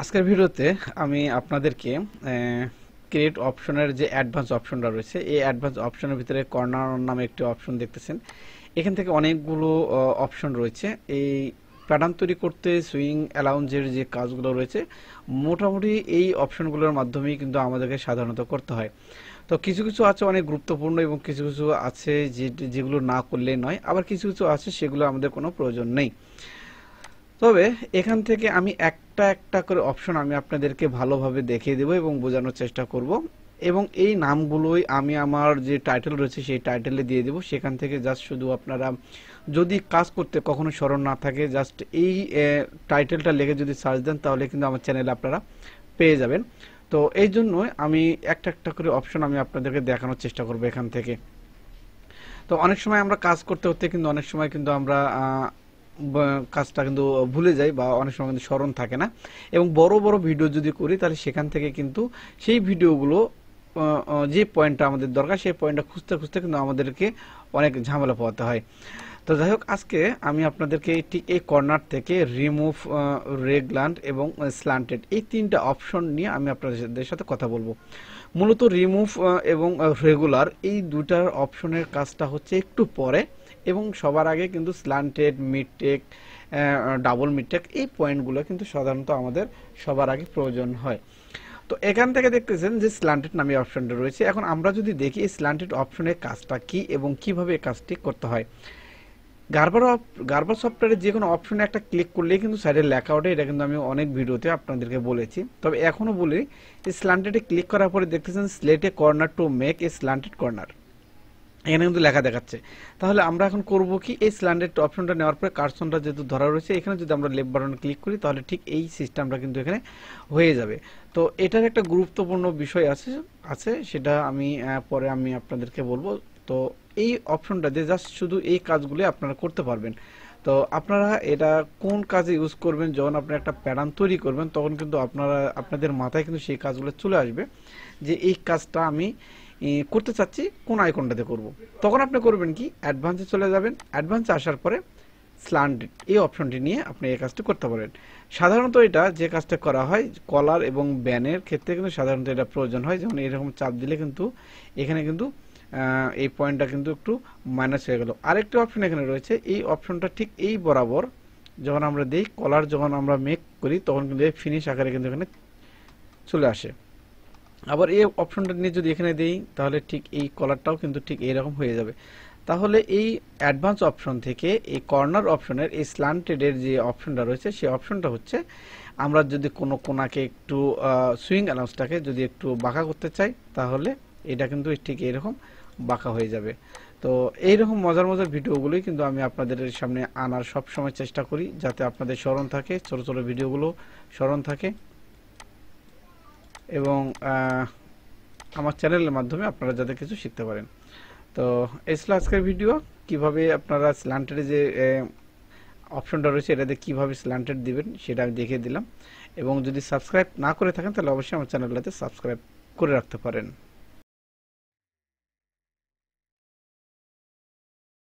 আজকের ভিডিওতে আমি আপনাদেরকে ক্রিয়েট অপশনের যে অ্যাডভান্স অপশনটা রয়েছে এই অ্যাডভান্স অপশনের ভিতরে কর্নার নামে একটি অপশন দেখতেছেন। এখান থেকে অনেকগুলো অপশন রয়েছে। এই প্যাটার্ন তৈরি করতে সুইং অ্যালাউন্সের যে কাজগুলো রয়েছে মোটামুটি এই অপশনগুলোর মাধ্যমেই কিন্তু আমাদেরকে সাধারণত করতে হয়। তো কিছু কিছু আছে অনেক গুরুত্বপূর্ণ এবং কিছু কিছু আছে যেগুলো না করলেই নয়, আবার কিছু কিছু আছে সেগুলো আমাদের কোনো প্রয়োজন নেই। তবে এখান থেকে আমি একটা একটা করে অপশন আমি আপনাদেরকে ভালোভাবে দেখিয়ে দেব এবং বোঝানোর চেষ্টা করব, এবং এই নামগুলোই আমি আমার যে টাইটেল রয়েছে সেই টাইটেলে দিয়ে দেব। সেখান থেকে জাস্ট শুধু আপনারা যদি কাজ করতে কখনো স্মরণ না থাকে জাস্ট এই টাইটেলটা লিখে যদি সার্চ দেন তাহলে কিন্তু আমার চ্যানেলে আপনারা পেয়ে যাবেন। তো এই জন্য আমি একটা একটা করে অপশন আমি আপনাদেরকে দেখানোর চেষ্টা করব এখান থেকে। তো অনেক সময় আমরা কাজ করতে করতে কিন্তু অনেক সময় কিন্তু আমরা কাজটা কিন্তু ভুলে যাই বা অনেক সময় কিন্তু স্মরণ থাকে না, এবং বড় বড় ভিডিও যদি করি তাহলে সেখান থেকে কিন্তু সেই ভিডিওগুলো যে পয়েন্টটা আমাদের দরকার সেই পয়েন্টটা খুঁজতে খুঁজতে কিন্তু আমাদেরকে অনেক ঝামেলা পোহাতে হয়। তো যাই হোক, আজকে আমি আপনাদেরকে ঠিক এই কর্নার থেকে রিমুভ, রেগল্যান্ড এবং স্ল্যান্টেড এই তিনটা অপশন নিয়ে আমি আপনাদের সাথে কথা বলবো। মূলত রিমুভ এবং রেগুলার এই দুটার অপশনের কাজটা হচ্ছে একটু পরে, এবং সবার আগে কিন্তু স্ল্যান্টেড, মিডটেক, ডাবল মিডটেক এই পয়েন্টগুলো কিন্তু সাধারণত আমাদের সবার আগে প্রয়োজন হয়। তো এখান থেকে দেখতেছেন যে স্ল্যান্টেড নামে অপশনটা রয়েছে। এখন আমরা যদি দেখি এই স্ল্যান্টেড অপশনের কাজটা কি এবং কিভাবে এই কাজটি করতে হয়। গার্বার সফটওয়্যারে যে কোনো অপশনে একটা ক্লিক করলেই কিন্তু সাইডে লেখা ওঠে, এটা কিন্তু আমি অনেক ভিডিওতে আপনাদেরকে বলেছি। তবে এখনো বলি, এই স্ল্যান্টেডে ক্লিক করার পরে দেখতেছেন slate A corner to make a slanted corner, এখানে কিন্তু লেখা দেখাচ্ছে। তাহলে আমরা এখন করব কি, এই স্ল্যান্টেড অপশনটা নেওয়ার পরে কার্সনটা যেহেতু ধরা রয়েছে এখানে যদি আমরা লেফট বাটনে ক্লিক করি তাহলে ঠিক এই সিস্টেমটা কিন্তু এখানে হয়ে যাবে। তো এটার একটা গুরুত্বপূর্ণ বিষয় আছে আছে সেটা আমি পরে আমি আপনাদেরকে বলবো। তো এই অপশনটা দিয়ে জাস্ট শুধু এই কাজগুলো আপনারা করতে পারবেন। তো আপনারা এটা কোন কাজে ইউজ করবেন, যখন আপনি একটা প্যাটার্ন তৈরি করবেন তখন কিন্তু আপনাদের মাথায় কিন্তু সেই কাজগুলো চলে আসবে যে এই কাজটা আমি করতে চাচ্ছি কোন আইকনটাতে করব। তখন আপনি করবেন কি, অ্যাডভান্সে চলে যাবেন। অ্যাডভান্সে আসার পরে স্ল্যান্টেড এই অপশনটি নিয়ে আপনি এই কাজটি করতে পারেন। সাধারণত এটা যে কাজটা করা হয় কলার এবং ব্যানের ক্ষেত্রে কিন্তু সাধারণত এটা প্রয়োজন হয়, যেমন এরকম চাপ দিলে কিন্তু এখানে কিন্তু এই পয়েন্টটা কিন্তু একটু মাইনাস হয়ে গেল। আরেকটি অপশন এখানে রয়েছে, এই অপশনটা ঠিক এই বরাবর যখন আমরা দিই কলার, যখন আমরা মেক করি তখন কিন্তু এই ফিনিশ আকারে কিন্তু এখানে চলে আসে। আবার এই অপশনটা নিয়ে যদি এখানে দেই তাহলে ঠিক এই কলারটাও কিন্তু ঠিক এইরকম হয়ে যাবে। তাহলে এই অ্যাডভান্স অপশন থেকে এই কর্নার অপশনের এই স্ল্যান্টেডের যে অপশনটা রয়েছে সেই অপশনটা হচ্ছে আমরা যদি কোনো কোনাকে একটু সুইং অ্যালাউন্সটাকে যদি একটু বাঁকা করতে চাই তাহলে এটা কিন্তু ঠিক এইরকম বাঁকা হয়ে যাবে। তো এইরকম মজার মজার ভিডিওগুলোই কিন্তু আমি আপনাদের সামনে আনার সব সময় চেষ্টা করি, যাতে আপনাদের স্মরণ থাকে, ছোট ছোট ভিডিওগুলো স্মরণ থাকে, এবং আমার চ্যানেলের মাধ্যমে আপনারা যাতে কিছু শিখতে পারেন। তো এই ছিল আজকের ভিডিও, কিভাবে আপনারা স্ল্যান্টেড যে অপশনটা রয়েছে এটাতে কিভাবে স্ল্যান্টেড দিবেন সেটা আমি দেখিয়ে দিলাম। এবং যদি সাবস্ক্রাইব না করে থাকেন তাহলে অবশ্যই আমার চ্যানেলটাতে সাবস্ক্রাইব করে রাখতে পারেন।